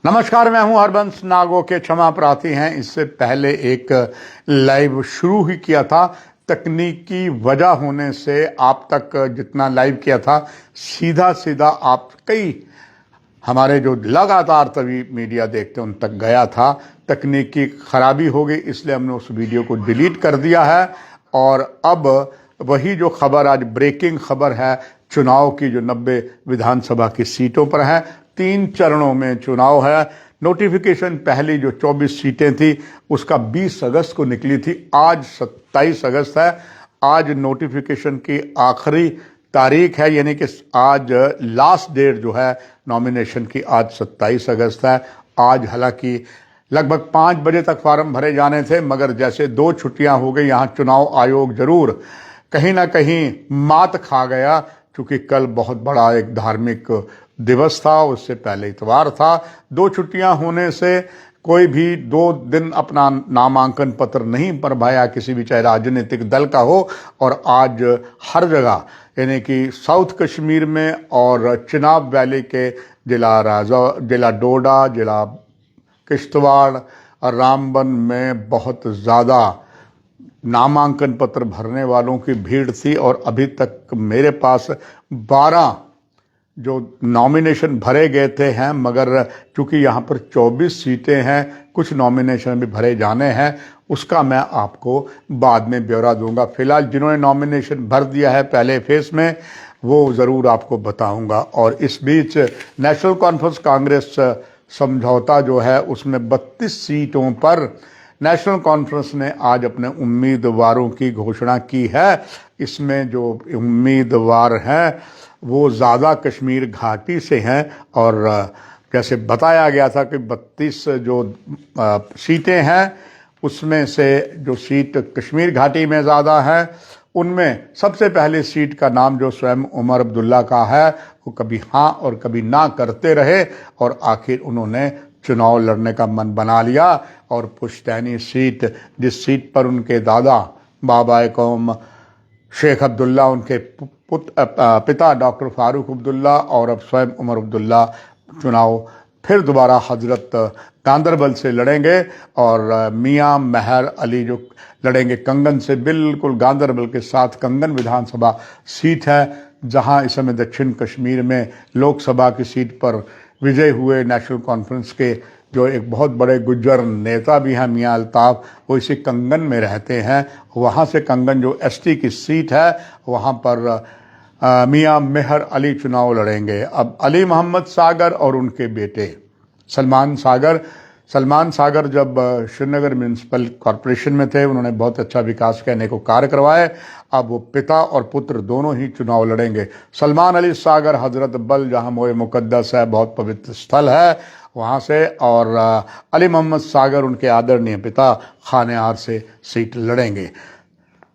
नमस्कार, मैं हूं हरबंस नागो के क्षमा प्रार्थी हैं। इससे पहले एक लाइव शुरू ही किया था, तकनीकी वजह होने से आप तक जितना लाइव किया था सीधा आप कई हमारे जो लगातार तभी मीडिया देखते हैं उन तक गया था। तकनीकी खराबी हो गई, इसलिए हमने उस वीडियो को डिलीट कर दिया है। और अब वही जो खबर आज ब्रेकिंग खबर है, चुनाव की जो 90 विधानसभा की सीटों पर है, 3 चरणों में चुनाव है। नोटिफिकेशन पहली जो 24 सीटें थी उसका 20 अगस्त को निकली थी, आज 27 अगस्त है। आज नोटिफिकेशन की आखिरी तारीख है, यानी कि आज लास्ट डेट जो है नॉमिनेशन की आज 27 अगस्त है। आज हालांकि लगभग 5 बजे तक फार्म भरे जाने थे, मगर जैसे 2 छुट्टियां हो गई, यहाँ चुनाव आयोग जरूर कहीं ना कहीं मात खा गया, क्योंकि कल बहुत बड़ा एक धार्मिक दिवस था, उससे पहले इतवार था। 2 छुट्टियां होने से कोई भी 2 दिन अपना नामांकन पत्र नहीं भर पाया, किसी भी चाहे राजनीतिक दल का हो। और आज हर जगह यानी कि साउथ कश्मीर में और चिनाब वैली के जिला डोडा, जिला किश्तवाड़ और रामबन में बहुत ज़्यादा नामांकन पत्र भरने वालों की भीड़ थी। और अभी तक मेरे पास 12 जो नॉमिनेशन भरे गए थे हैं, मगर चूंकि यहाँ पर 24 सीटें हैं, कुछ नॉमिनेशन भी भरे जाने हैं, उसका मैं आपको बाद में ब्यौरा दूंगा। फिलहाल जिन्होंने नॉमिनेशन भर दिया है पहले फेज में, वो ज़रूर आपको बताऊंगा। और इस बीच नेशनल कॉन्फ्रेंस कांग्रेस समझौता जो है उसमें 32 सीटों पर नेशनल कॉन्फ्रेंस ने आज अपने उम्मीदवारों की घोषणा की है। इसमें जो उम्मीदवार हैं वो ज़्यादा कश्मीर घाटी से हैं। और जैसे बताया गया था कि 32 जो सीटें हैं उसमें से जो सीट कश्मीर घाटी में ज़्यादा है, उनमें सबसे पहले सीट का नाम जो स्वयं उमर अब्दुल्ला का है, वो कभी हाँ और कभी ना करते रहे और आखिर उन्होंने चुनाव लड़ने का मन बना लिया। और पुश्तैनी सीट, जिस सीट पर उनके दादा बाबा कौम शेख अब्दुल्ला, उनके पिता डॉक्टर फारूक अब्दुल्ला और अब स्वयं उमर अब्दुल्ला चुनाव फिर दोबारा हजरत गांदरबल से लड़ेंगे। और मियां मेहर अली जो लड़ेंगे कंगन से, बिल्कुल गांदरबल के साथ कंगन विधानसभा सीट है, जहां इस समय दक्षिण कश्मीर में लोकसभा की सीट पर विजय हुए नेशनल कॉन्फ्रेंस के जो एक बहुत बड़े गुज्जर नेता भी हैं मियां अल्ताफ, वो इसी कंगन में रहते हैं। वहाँ से कंगन जो एसटी की सीट है, वहाँ पर मियां मेहर अली चुनाव लड़ेंगे। अब अली मोहम्मद सागर और उनके बेटे सलमान सागर जब श्रीनगर म्यूनसिपल कॉरपोरेशन में थे, उन्होंने बहुत अच्छा विकास के अनेकों कार्य करवाए। अब वो पिता और पुत्र दोनों ही चुनाव लड़ेंगे। सलमान अली सागर हजरत बल, जहाँ मोए मुकद्दस है, बहुत पवित्र स्थल है, वहाँ से। और अली मोहम्मद सागर उनके आदरणीय पिता खानेहार से सीट लड़ेंगे।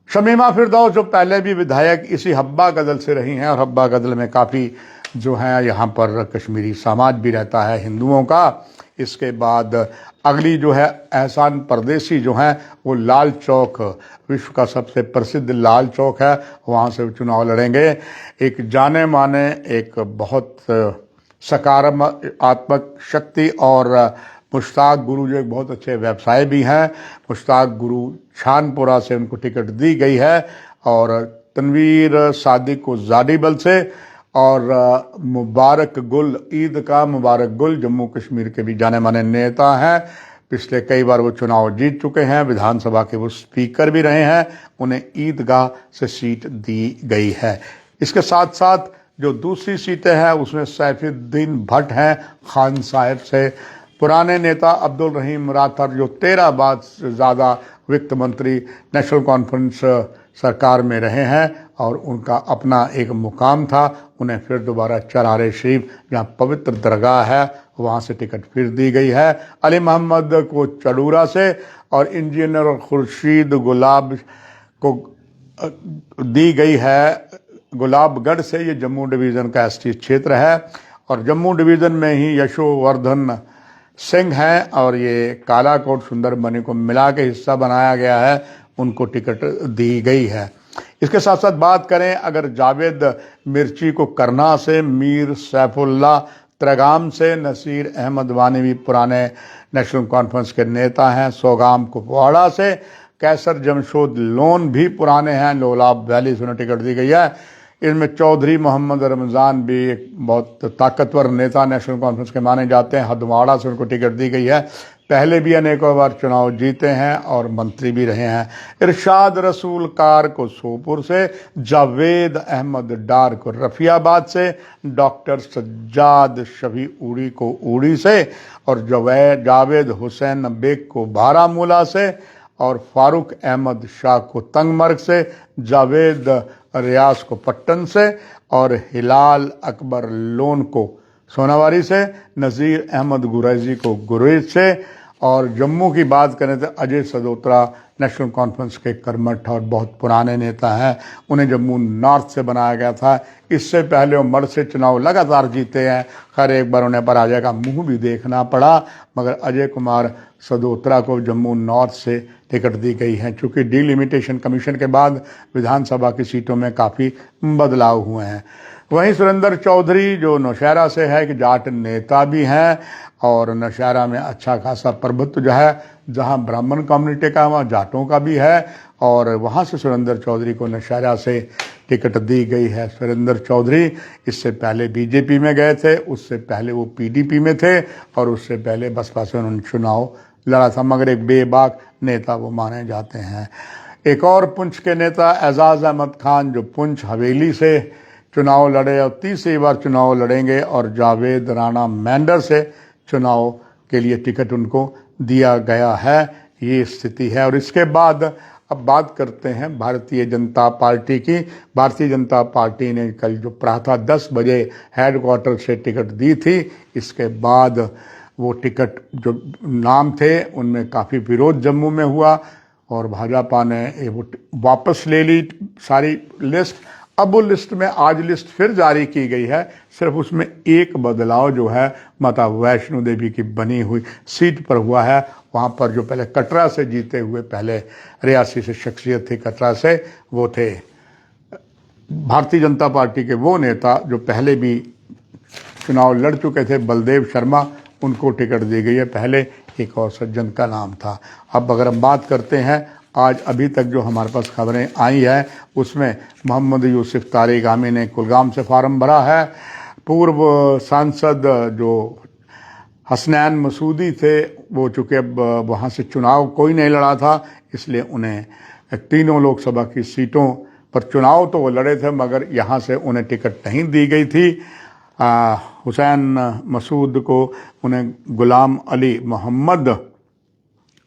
शमीमा फिरदौस जो पहले भी विधायक इसी हब्बा गदल से रही हैं, और हब्बा गदल में काफ़ी जो है यहाँ पर कश्मीरी समाज भी रहता है हिंदुओं का। इसके बाद अगली जो है एहसान परदेसी जो हैं, वो लाल चौक, विश्व का सबसे प्रसिद्ध लाल चौक है, वहाँ से चुनाव लड़ेंगे। एक जाने माने, एक बहुत सकारात्मक शक्ति और मुश्ताक गुरु जो एक बहुत अच्छे व्यवसाय भी हैं, मुश्ताक गुरु शानपुरा से उनको टिकट दी गई है। और तनवीर सादिक को जाडीबल से, और मुबारक गुल, ईद का मुबारक गुल जम्मू कश्मीर के भी जाने माने नेता हैं, पिछले कई बार वो चुनाव जीत चुके हैं, विधानसभा के वो स्पीकर भी रहे हैं, उन्हें ईदगाह से सीट दी गई है। इसके साथ साथ जो दूसरी सीटें हैं उसमें सैफुद्दीन भट्ट हैं खान साहिब से, पुराने नेता अब्दुल रहीम राठौर जो 13 बार से ज़्यादा वित्त मंत्री नेशनल कॉन्फ्रेंस सरकार में रहे हैं, और उनका अपना एक मुकाम था, उन्हें फिर दोबारा चरारे शरीफ जहाँ पवित्र दरगाह है वहाँ से टिकट फिर दी गई है। अली मोहम्मद को चडूरा से, और इंजीनियर खुर्शीद गुलाब को दी गई है गुलाबगढ़ से। ये जम्मू डिवीज़न का एसटी क्षेत्र है, और जम्मू डिवीज़न में ही यशोवर्धन सिंह हैं, और ये कालाकोट सुंदरबनी को मिला के हिस्सा बनाया गया है, उनको टिकट दी गई है। इसके साथ साथ बात करें अगर जावेद मिर्ची को करना से, मीर सैफुल्ला त्रगाम से नसीर अहमद वानी भी पुराने नेशनल कॉन्फ्रेंस के नेता हैं। सोगाम कुपवाड़ा से कैसर जमशोद लोन भी पुराने हैं, लोलाब वैली से उन्हें टिकट दी गई है। इनमें चौधरी मोहम्मद रमज़ान भी एक बहुत ताकतवर नेता नेशनल कॉन्फ्रेंस के माने जाते हैं, हदवाड़ा से उनको टिकट दी गई है। पहले भी अनेकों बार चुनाव जीते हैं और मंत्री भी रहे हैं। इरशाद रसूल कार को सोपुर से, जावेद अहमद डार को रफियाबाद से, डॉक्टर सज्जाद शफी उड़ी को उड़ी से, और जावेद हुसैन बेग को बारामूला से, और फारूक अहमद शाह को तंगमर्ग से, जावेद रियाज को पट्टन से, और हिलाल अकबर लोन को सोनावारी से, नज़ीर अहमद गुरैजी को गुरेज से, और जम्मू की बात करें तो अजय सदोत्रा नेशनल कॉन्फ्रेंस के कर्मठ और बहुत पुराने नेता हैं। उन्हें जम्मू नॉर्थ से बनाया गया था। इससे पहले वो मर्द से चुनाव लगातार जीते हैं। खैर एक बार उन्हें पराजय का मुंह भी देखना पड़ा, मगर अजय कुमार सदोत्रा को जम्मू नॉर्थ से टिकट दी गई है। चूँकि डिलिमिटेशन कमीशन के बाद विधानसभा की सीटों में काफ़ी बदलाव हुए हैं। वहीं सुरेंद्र चौधरी जो नौशहरा से है कि जाट नेता भी हैं, और नौशहरा में अच्छा खासा प्रभुत्व जो है, जहां ब्राह्मण कम्युनिटी का वहाँ जाटों का भी है, और वहां से सुरेंद्र चौधरी को नौशहरा से टिकट दी गई है। सुरेंद्र चौधरी इससे पहले बीजेपी में गए थे, उससे पहले वो पीडीपी में थे, और उससे पहले बसपा से उन्होंने चुनाव लड़ा था, मगर एक बेबाक नेता वो माने जाते हैं। एक और पुंछ के नेता एजाज अहमद खान जो पुंछ हवेली से चुनाव लड़े और तीसरी बार चुनाव लड़ेंगे, और जावेद राणा मैंडर से चुनाव के लिए टिकट उनको दिया गया है। ये स्थिति है। और इसके बाद अब बात करते हैं भारतीय जनता पार्टी की। भारतीय जनता पार्टी ने कल जो प्रातः 10 बजे हेडक्वार्टर से टिकट दी थी, इसके बाद वो टिकट जो नाम थे उनमें काफ़ी विरोध जम्मू में हुआ, और भाजपा ने वो वापस ले ली सारी लिस्ट। अब वो लिस्ट में आज लिस्ट फिर जारी की गई है। सिर्फ उसमें एक बदलाव जो है माता वैष्णो देवी की बनी हुई सीट पर हुआ है। वहाँ पर जो पहले कटरा से जीते हुए पहले रियासी से शख्सियत थी कटरा से, वो थे भारतीय जनता पार्टी के वो नेता जो पहले भी चुनाव लड़ चुके थे, बलदेव शर्मा, उनको टिकट दी गई है। पहले एक और सज्जन का नाम था। अब अगर हम बात करते हैं आज अभी तक जो हमारे पास खबरें आई है, उसमें मोहम्मद यूसुफ तारिगामी ने कुलगाम से फार्म भरा है। पूर्व सांसद जो हसनैन मसूदी थे, वो चूँकि अब वहाँ से चुनाव कोई नहीं लड़ा था, इसलिए उन्हें तीनों लोकसभा की सीटों पर चुनाव तो वो लड़े थे, मगर यहाँ से उन्हें टिकट नहीं दी गई थी। हुसैन मसूद को उन्हें गुलाम अली मोहम्मद,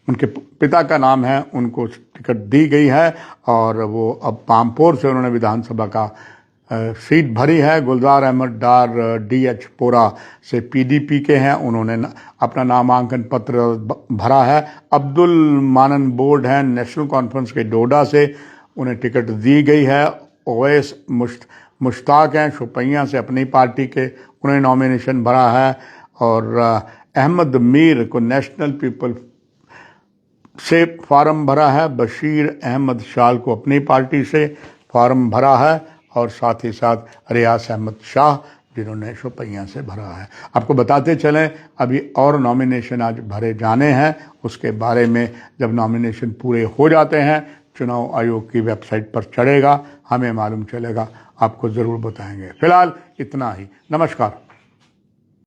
उनके पिता का नाम है, उनको टिकट दी गई है, और वो अब पामपोर से उन्होंने विधानसभा का सीट भरी है। गुलजार अहमद डार डीएच पोरा से पीडीपी के हैं, उन्होंने अपना नामांकन पत्र भरा है। अब्दुल मानन बोर्ड हैं नेशनल कॉन्फ्रेंस के डोडा से, उन्हें टिकट दी गई है। ओवैस मुश्ताक हैं शुपैया से अपनी पार्टी के, उन्हें नॉमिनेशन भरा है। और अहमद मीर को नेशनल पीपल से फार्म भरा है। बशीर अहमद शाल को अपनी पार्टी से फार्म भरा है, और साथ ही साथ रियाज अहमद शाह जिन्होंने शुपैया से भरा है। आपको बताते चलें अभी और नॉमिनेशन आज भरे जाने हैं, उसके बारे में जब नॉमिनेशन पूरे हो जाते हैं चुनाव आयोग की वेबसाइट पर चढ़ेगा, हमें मालूम चलेगा, आपको ज़रूर बताएंगे। फिलहाल इतना ही। नमस्कार।